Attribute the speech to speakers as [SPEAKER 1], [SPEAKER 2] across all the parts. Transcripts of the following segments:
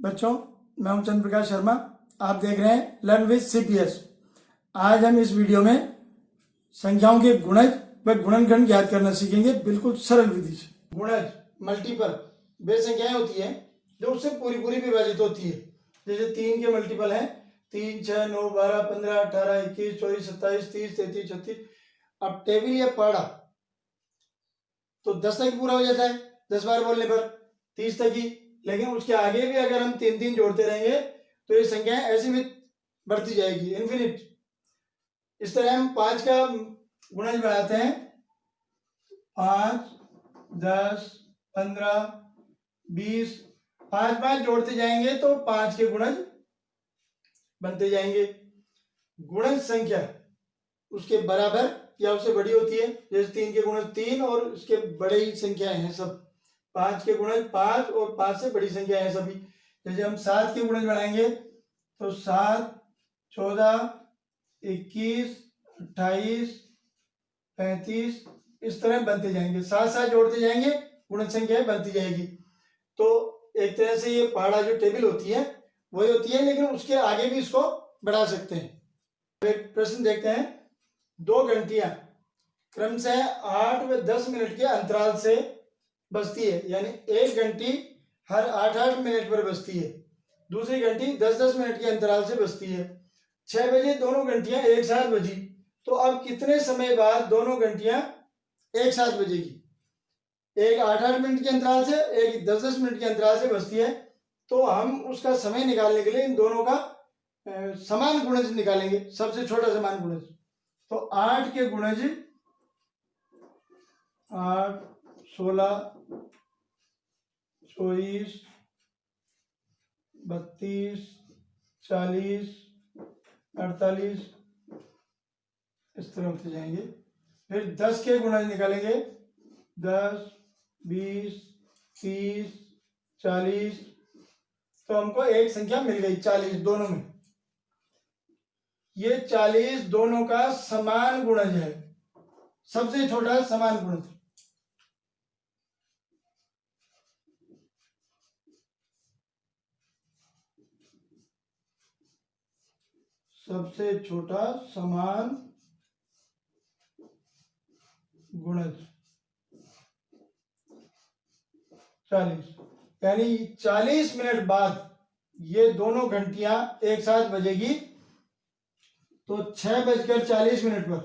[SPEAKER 1] बच्चों, मैं हूं चंद्र प्रकाश शर्मा। आप देख रहे हैं लर्न विद सीपीएस। आज हम इस वीडियो में संख्याओं के गुणज व गुणनखंड ज्ञात करना सीखेंगे, बिल्कुल सरल विधि से। गुणज मल्टीपल वे संख्याएं होती हैं जो उससे पूरी पूरी विभाजित होती है। जैसे 3 के मल्टीपल हैं 3, 6, 9, 12, 15, 18, 21, 24, 27, 30, 33, 36। अब टेबल या पहाड़ा तो 10 तक पूरा हो जाता है 10 बार बोलने पर, 30 तक ही। लेकिन उसके आगे भी अगर हम 3 जोड़ते रहेंगे तो ये संख्याएं ऐसी भी बढ़ती जाएगी, इन्फिनिट। इस तरह हम 5 का गुणज बनाते हैं 5, 10, 15, 20। 5 जोड़ते जाएंगे तो 5 के गुणज बनते जाएंगे। गुणज संख्या उसके बराबर या उससे बड़ी होती है। जैसे 3 के गुणज 3 और उसके बड़े ही संख्याएं हैं सब। 5 के गुणज 5 और 5 से बड़ी संख्या है सभी। जैसे हम 7 के गुणज बनाएंगे तो 7, 14, 21, 28, 35 इस तरह बनते जाएंगे। 7 जोड़ते जाएंगे, गुणज संख्या बनती जाएगी। तो एक तरह से ये पहाड़ा जो टेबल होती है वही होती है, लेकिन उसके आगे भी इसको बढ़ा सकते हैं। एक प्रश्न देखते हैं। 2 घंटियां क्रमशः 8 व 10 मिनट के अंतराल से बजती है, यानी एक घंटी हर 8-8 मिनट पर बजती है। दूसरी घंटी 10-10 मिनट के अंतराल से बजती है। 6 बजे दोनों घंटियां एक साथ बजी, तो अब कितने समय बाद दोनों घंटियां एक साथ बजेगी? एक 8-8 मिनट के अंतराल से, एक 10-10 मिनट के अंतराल से बजती है। तो हम उसका समय निकालने के लिए इन दोनों का समान गुणज निकालेंगे, सबसे छोटा समान गुणज। तो 8 के गुणज 8, 16, 24, 32, 40, 48 इस तरह होते जाएंगे। फिर 10 के गुणज निकालेंगे 10, 20, 30, 40। तो हमको एक संख्या मिल गई 40 दोनों में। ये 40 दोनों का समान गुणज है, सबसे छोटा समान गुणज। सबसे छोटा समान गुणज 40, यानी 40 मिनट बाद ये दोनों घंटियां एक साथ बजेगी। तो 6:40 पर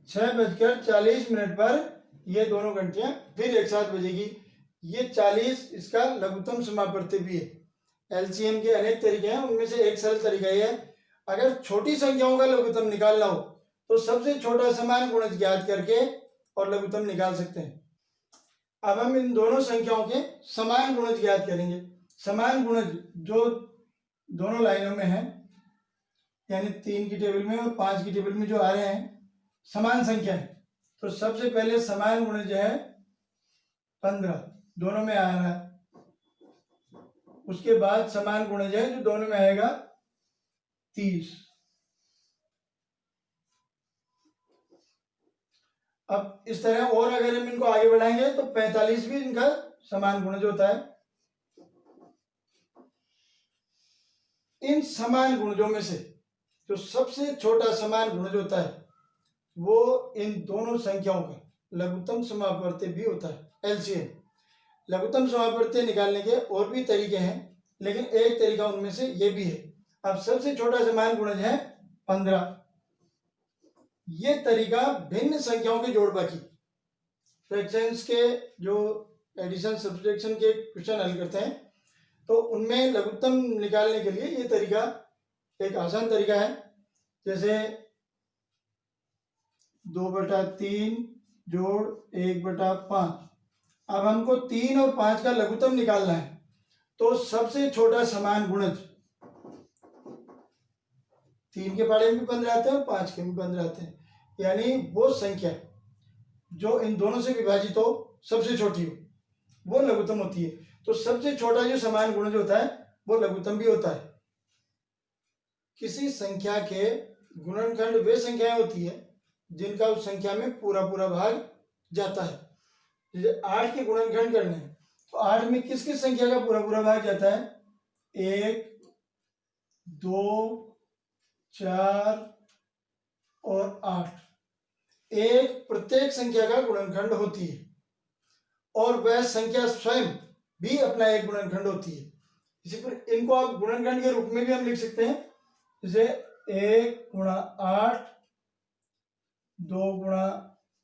[SPEAKER 1] 6:40 पर ये दोनों घंटियां फिर एक साथ बजेगी। ये 40 इसका लघुत्तम समापवर्ती भी है। एलसीएम के अनेक तरीके हैं, उनमें से एक सरल तरीका ये है। अगर छोटी संख्याओं का लघुत्तम निकालना हो तो सबसे छोटा समान गुणज ज्ञात करके और लघुत्तम निकाल सकते हैं। अब हम इन दोनों संख्याओं के समान गुणज ज्ञात करेंगे। समान गुणज जो दोनों लाइनों में है, यानी 3 की टेबल में और 5 की टेबल में जो आ रहे हैं समान संख्या है, तो सबसे पहले समान गुणज है 15, दोनों में आ रहा है। उसके बाद समान गुणज है जो दोनों में आएगा 30। अब इस तरह और अगर हम इनको आगे बढ़ाएंगे तो 45 भी इनका समान गुणज होता है। इन समान गुणजों में से जो सबसे छोटा समान गुणज होता है वो इन दोनों संख्याओं का लघुत्तम समापवर्ती भी होता है, एलसीएम। लघुत्तम समापवर्ती निकालने के और भी तरीके हैं, लेकिन एक तरीका उनमें से ये भी है। अब सबसे छोटा समान गुणज है 15। ये तरीका भिन्न संख्याओं के जोड़ बाकी फ्रैक्शंस के जो एडिशन सब्सट्रैक्शन के क्वेश्चन हल करते हैं तो उनमें लघुत्तम निकालने के लिए ये तरीका एक आसान तरीका है। जैसे 2/3 जोड़ 1/5। अब हमको 3 और 5 का लघुत्तम निकालना है, तो सबसे छोटा समान गुणज 3 के पहाड़े में भी 15 आते हैं और 5 के भी 15 आते हैं, यानी वो संख्या जो इन दोनों से विभाजित हो, सबसे छोटी हो, वो लघुत्तम होती है। तो सबसे छोटा जो समान गुणज होता है वो लघुत्तम भी होता है। किसी संख्या के गुणनखंड वे संख्याएं होती है जिनका उस संख्या में पूरा पूरा भाग जाता है। जैसे 8 के गुणनखंड करने हैं तो 8 में किस किस संख्या का पूरा पूरा भाग जाता है? 1, 2, 4 और 8। एक प्रत्येक संख्या का गुणनखंड होती है और वह संख्या स्वयं भी अपना एक गुणनखंड होती है। इसी पर इनको आप गुणनखंड के रूप में भी हम लिख सकते हैं। जैसे 1 गुणा 8, 2 गुणा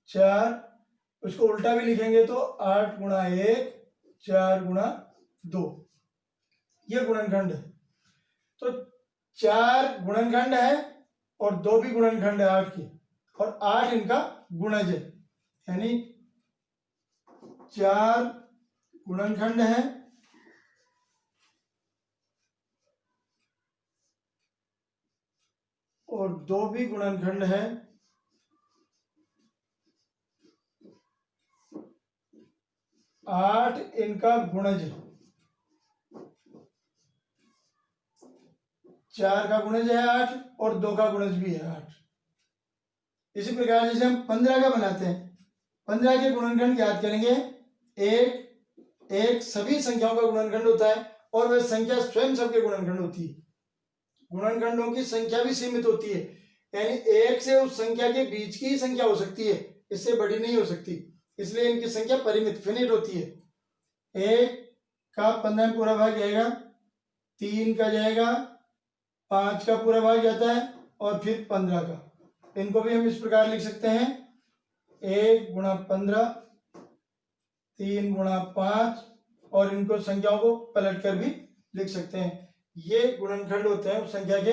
[SPEAKER 1] 4, उसको उल्टा भी लिखेंगे तो 8 गुणा 1, 4 गुणा 2, ये गुणनखंड है। तो 4 गुणनखंड है और 2 भी गुणनखंड है 8 की, और 8 इनका गुणज है, यानी 4 गुणनखंड है और 2 भी गुणनखंड है। 8 इनका गुणज है, 4 का गुणज है 8 और 2 का गुणज भी है 8। इसी प्रकार जैसे हम 15 का बनाते हैं, 15 के गुणनखंड याद करेंगे। एक सभी संख्याओं का गुणनखंड होता है और वह संख्या स्वयं सबके गुणनखंड होती है। गुणनखंडों की संख्या भी सीमित होती है, यानी 1 से उस संख्या के बीच की ही संख्या हो सकती है, इससे बड़ी नहीं हो सकती, इसलिए इनकी संख्या परिमित फिनिट होती है। 1 का 15 में पूरा भाग जाएगा, 3 का जाएगा, 5 का पूरा भाग जाता है और फिर 15 का। इनको भी हम इस प्रकार लिख सकते हैं, 1 गुणा 15, 3 गुणा 5, और इनको संख्याओं को पलट कर भी लिख सकते हैं। ये गुणनखंड होते हैं उस संख्या के।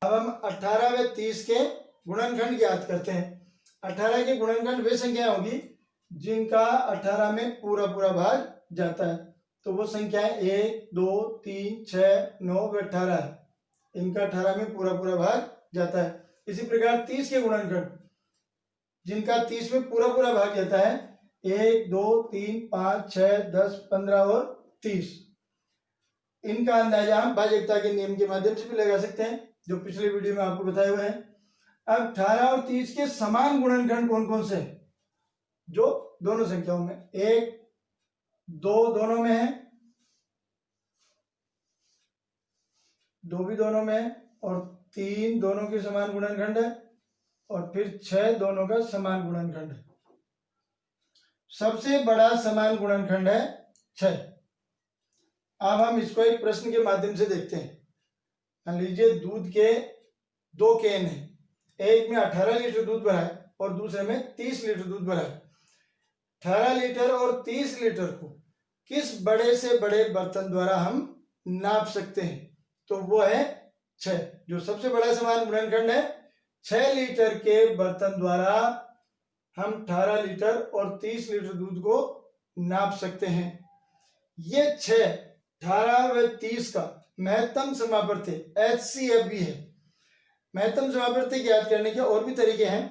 [SPEAKER 1] अब हम 18 व 30 के गुणनखंड ज्ञात करते हैं। 18 के गुणनखंड वे संख्याएं होगी जिनका 18 में पूरा पूरा भाग जाता है। तो वो संख्याएं 1, 2, 3, 6, 9 व 18 है। इनका 18 में पूरा पूरा भाग जाता है। इसी प्रकार 30 के गुणनखंड जिनका 30 में पूरा पूरा भाग जाता है, 1, 2, 3, 5, 6, 10, 15 और 30। इनका अंदाजा हम भाज्यता के नियम के माध्यम से भी लगा सकते हैं, जो पिछले वीडियो में आपको बताए हुए हैं। अब 18 और 30 के समान गुणनखंड कौन कौन से हैं? जो दोनों संख्याओं में, 1, 2 दोनों में है, 2 भी दोनों में है, और 3 दोनों के समान गुणनखंड है, और फिर 6 दोनों का समान गुणनखंड है। सबसे बड़ा समान गुणनखंड है 6। अब हम इसको एक प्रश्न के माध्यम से देखते हैं। मान लीजिए दूध के 2 कैन है, एक में 18 लीटर दूध भरा है और दूसरे में 30 लीटर दूध भरा है। 18 लीटर और 30 लीटर को किस बड़े से बड़े बर्तन द्वारा हम नाप सकते हैं? तो वो है 6। जो सबसे बड़ा समान गुणनखंड है, 6 लीटर के बर्तन द्वारा हम 18 लीटर और 30 लीटर दूध को नाप सकते हैं। ये 6, 18 व 30 का महत्तम समावर्ती HCF भी है। महत्तम समावर्ती ज्ञात करने के और भी तरीके हैं,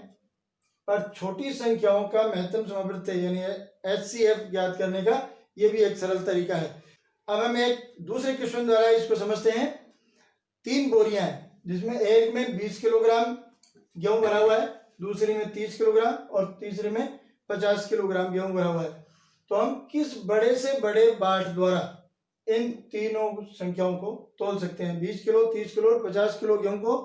[SPEAKER 1] पर छोटी संख्याओं का महत्तम समावर्ती यानी HCF ज्ञात करने का ये भी एक सरल तरीका है। अब हम एक दूसरे क्वेश्चन द्वारा इसको समझते हैं। 3 बोरियां हैं, जिसमें एक में 20 किलोग्राम गेहूं भरा हुआ है, दूसरी में 30 किलोग्राम और तीसरे में 50 किलोग्राम गेहूं भरा हुआ है। तो हम किस बड़े से बड़े बाट द्वारा इन तीनों संख्याओं को तोल सकते हैं? 20 किलो, 30 किलो और 50 किलो गेहूं को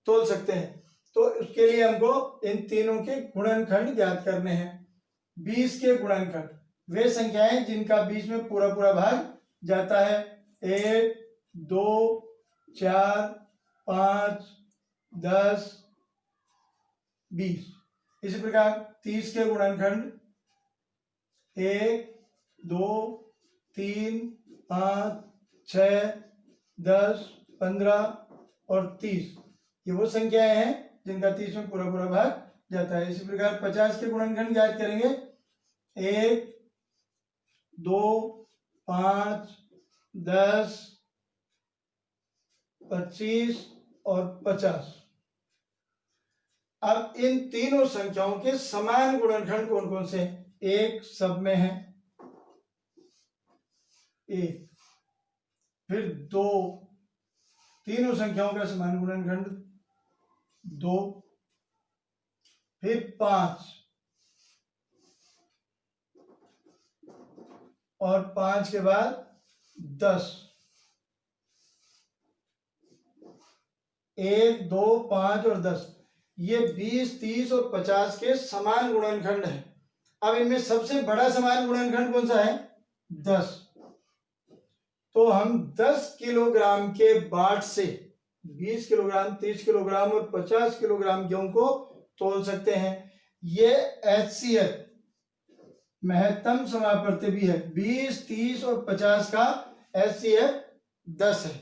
[SPEAKER 1] तोल सकते हैं। तो उसके लिए हमको इन तीनों के गुणनखंड ज्ञात करने हैं। 20 के गुणनखंड वे संख्याएं जिनका 20 में पूरा पूरा भाग जाता है, 1, 2, 4, 5, 10, 20। इसी प्रकार 30 के गुणनखंड 1, 2, 3, 5, 6, 10, 15 और 30। ये वो संख्याएं हैं जिनका 30 में पूरा पूरा भाग जाता है। इसी प्रकार 50 के गुणनखंड ज्ञात करेंगे, 1, 2, 5, 10, 25 और 50। अब इन तीनों संख्याओं के समान गुणनखंड कौन कौन से? 1 सब में है, 1, फिर 2, तीनों संख्याओं का समान गुणनखंड 2, फिर 5 और 5 के बाद 10, 1 2 5 और 10, ये 20 30 और 50 के समान गुणनखंड है। अब इनमें सबसे बड़ा समान गुणनखंड कौन सा है? 10। तो हम 10 किलोग्राम के बाट से 20 किलोग्राम 30 किलोग्राम और 50 किलोग्राम गेहूं को तोल सकते हैं। ये HCl महत्तम समापवर्ती भी है। 20 30 और 50 का HCl 10 है।